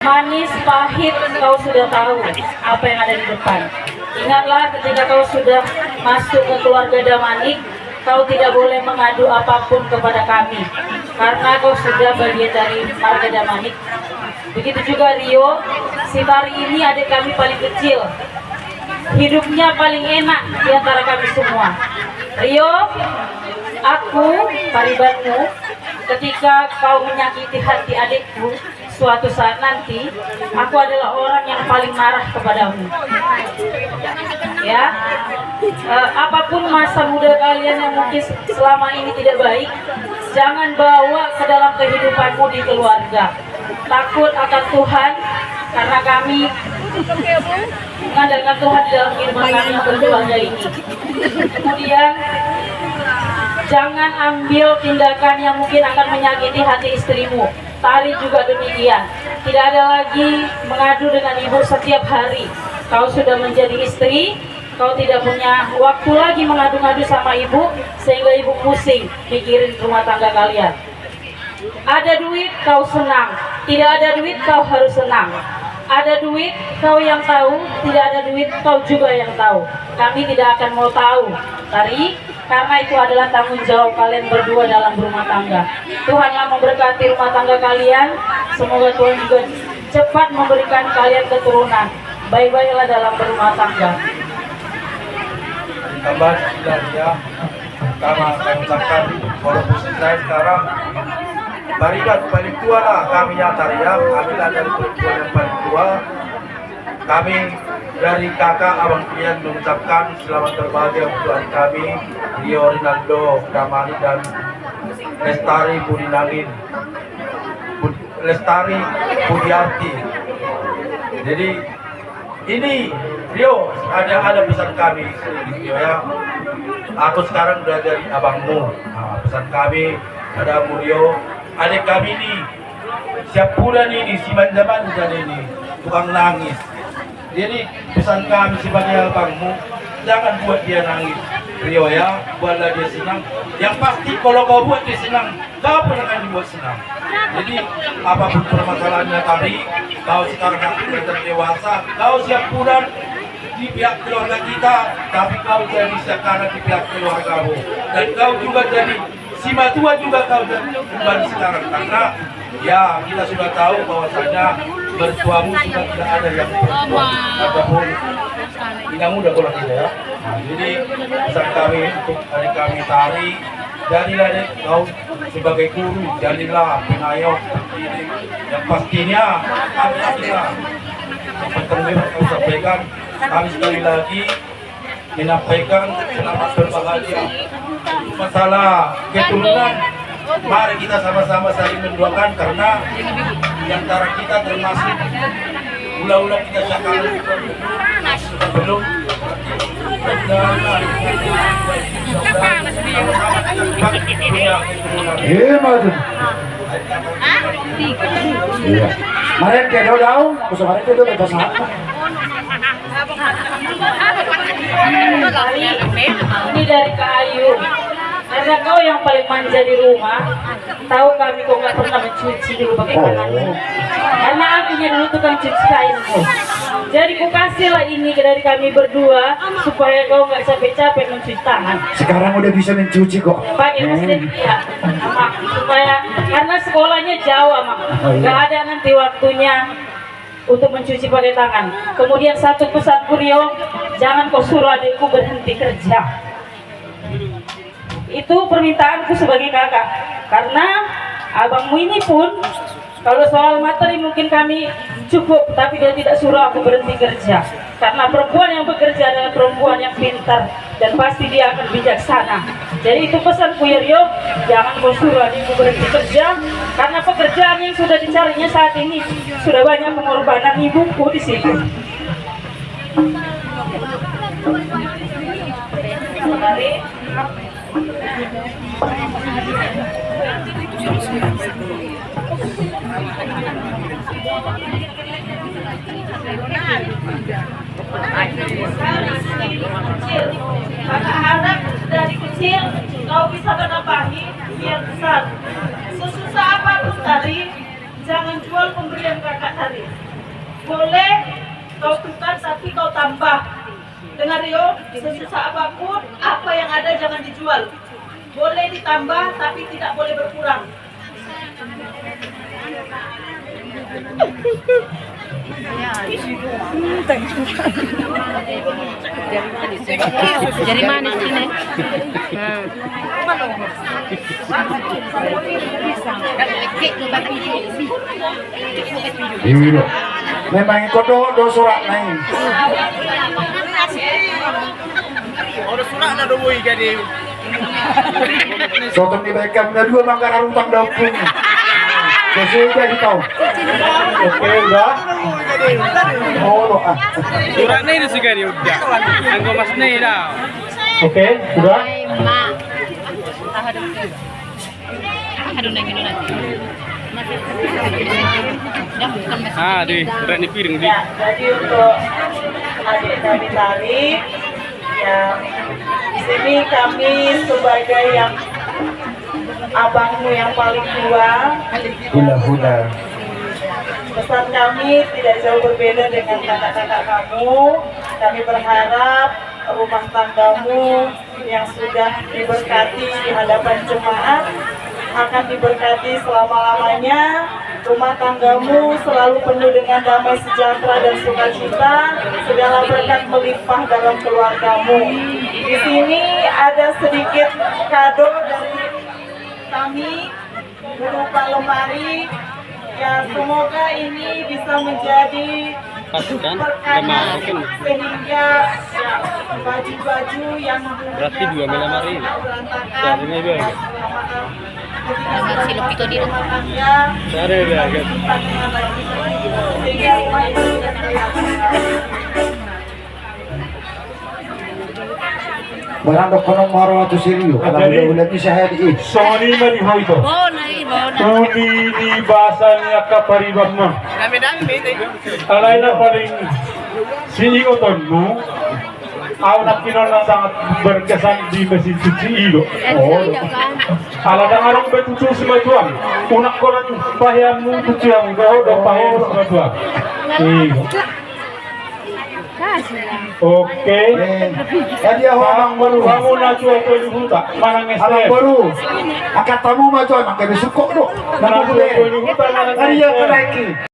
Manis, pahit, kau sudah tahu apa yang ada di depan. Ingatlah ketika kau sudah masuk ke keluarga Damanik, kau tidak boleh mengadu apapun kepada kami, karena kau sudah bagian dari marga Damanik. Begitu juga Rio, si Tari ini adik kami paling kecil. Hidupnya paling enak di antara kami semua. Rio, aku, paribanmu, ketika kau menyakiti hati adikku, suatu saat nanti aku adalah orang yang paling marah kepadamu. Ya, apapun masa muda kalian yang mungkin selama ini tidak baik, jangan bawa ke dalam kehidupanmu di keluarga. Takut akan Tuhan, karena kami mengandalkan Tuhan di dalam kehidupan kami yang berkeluarga ini. Kemudian jangan ambil tindakan yang mungkin akan menyakiti hati istrimu. Tari juga demikian. Tidak ada lagi mengadu dengan ibu setiap hari. Kau sudah menjadi istri, kau tidak punya waktu lagi mengadu-ngadu sama ibu, sehingga ibu pusing pikirin rumah tangga kalian. Ada duit, kau senang. Tidak ada duit, kau harus senang. Ada duit, kau yang tahu. Tidak ada duit, kau juga yang tahu. Kami tidak akan mau tahu, Tari, karena itu adalah tanggung jawab kalian berdua dalam berumah tangga. Tuhan yang memberkati rumah tangga kalian. Semoga Tuhan juga cepat memberikan kalian keturunan. Baik-baiklah dalam berumah tangga. Tambah dan ya, karena saya ucapkan walaupun saya sekarang barikat paling tua lah kami ya Tari ya. Kami lah dari perempuan yang paling tua. Kami dari kakak abang kalian mengucapkan selamat berbahagia untuk adik kami Rio Rinaldo Damani dan Lestari Budinangin, Lestari Budiarti. Jadi ini Rio ada pesan kami sedikit ya. Aku sekarang udah dari abangmu. Nah, pesan kami ada Rio, adik kami ini siap bulan ini si manja-manja ini tukang nangis. Jadi pesan kami sebagai abangmu, jangan buat dia nangis Rio ya, buatlah dia senang. Yang pasti kalau kau buat dia senang, kau pun akan dibuat senang. Jadi apapun permasalahannya Tari, kau sekarang sudah dewasa, kau siap pulang di pihak keluarga kita, tapi kau jadi sekarang di pihak keluargamu. Dan kau juga jadi si matua juga kau jadi kembali sekarang, karena ya kita sudah tahu bahwasanya mertuamu sudah tidak ada yang perempuan ataupun tidak muda kalau tidak ya. Nah, jadi pesan kami untuk adik kami Tari, jadilah kau sebagai guru, jadilah pengayom ini. Yang pastinya hati-hatilah apa yang kau sampaikan. Kami sekali lagi menyampaikan selamat berbahagia. Masalah keturunan, mari kita sama-sama saling mendoakan, karena di antara kita termasuk ula-ula kita sekarang belum Maren kedo daw, gusto maren kedo may basahan. Ini dari Kak Ayu. Karena kau yang paling manja di rumah, tahu kami kau nggak pernah mencuci dulu pakai tanganmu. Karena akunya dulu tukang cuci kainmu. Jadi ku kasihlah ini dari kami berdua supaya kau nggak capek-capek mencuci tangan. Sekarang udah bisa mencuci kok. Pakai mesin ya, Amak. Supaya karena sekolahnya jauh, Amak. Nggak ada nanti waktunya untuk mencuci pakai tangan. Kemudian satu pesanku Rio, jangan kau suruh adikku berhenti kerja. Itu permintaanku sebagai kakak, karena abangmu ini pun kalau soal materi mungkin kami cukup, tapi dia tidak suruh aku berhenti kerja, karena perempuan yang bekerja adalah perempuan yang pintar dan pasti dia akan bijaksana. Jadi itu pesanku ya Rio, jangan kau suruh adikku berhenti kerja, karena pekerjaan yang sudah dicarinya saat ini sudah banyak pengorbanan ibuku di situ. Kakak harap dari kecil kau bisa menambahi biar besar. Sesusah apapun tadi, jangan jual pemberian kakak Haris. Boleh kau tukar tapi kau tambah. Dengar Rio, sesusah apapun, apa yang ada jangan dijual. Boleh ditambah tapi tidak boleh berkurang. Jadi manis ini. Iya. Memang ikut do surat lain. Sotong dibaikan udah dua manggar harutang daupung. Sesuai jadi tahu. Oke udah. Oh lo ah. Surat ni juga dia udah. Anggo mas ni dah. Oke udah. Ah, di surat ni piring di. Ya, jadi untuk adik kami tadi, ya di sini kami sebagai yang abangmu yang paling tua, Hula. pesan kami tidak jauh berbeda dengan kakak-kakak kamu. Kami berharap rumah tanggamu yang sudah diberkati di hadapan jemaat akan diberkati selama-lamanya. Rumah tanggamu selalu penuh dengan damai sejahtera dan sukacita. Segala berkat melimpah dalam keluargamu. Di sini ada sedikit kado dari kami berupa lemari. Ya, semoga ini bisa menjadi berkah sehingga ya, baju-baju yang Berarti dua lemari. berantakan. Ini dia. Silop itu di rumah. Cari dia. Sehingga rumah itu tidak Barang kono maro atau sirio. Kalau udah bisa hari ini. Sony mani hoito. Tuni di bahasanya kaparibang mo. Alay na paling sini otonmu. Ako na kinona sangat berkesan di mesin cuci ilo. Oh. Alada ngarong betutu sematuan. Unak ko lang pahianmu cuci ang gaho do pahian sematuan. Iyo. Oke. Tadi aku orang baru. Kamu na cuy ko huta. Manang Orang estem. baru. Angkat tamu macam nak kena sukuk tu. Manang cuy ko huta manang Hari yang menaiki.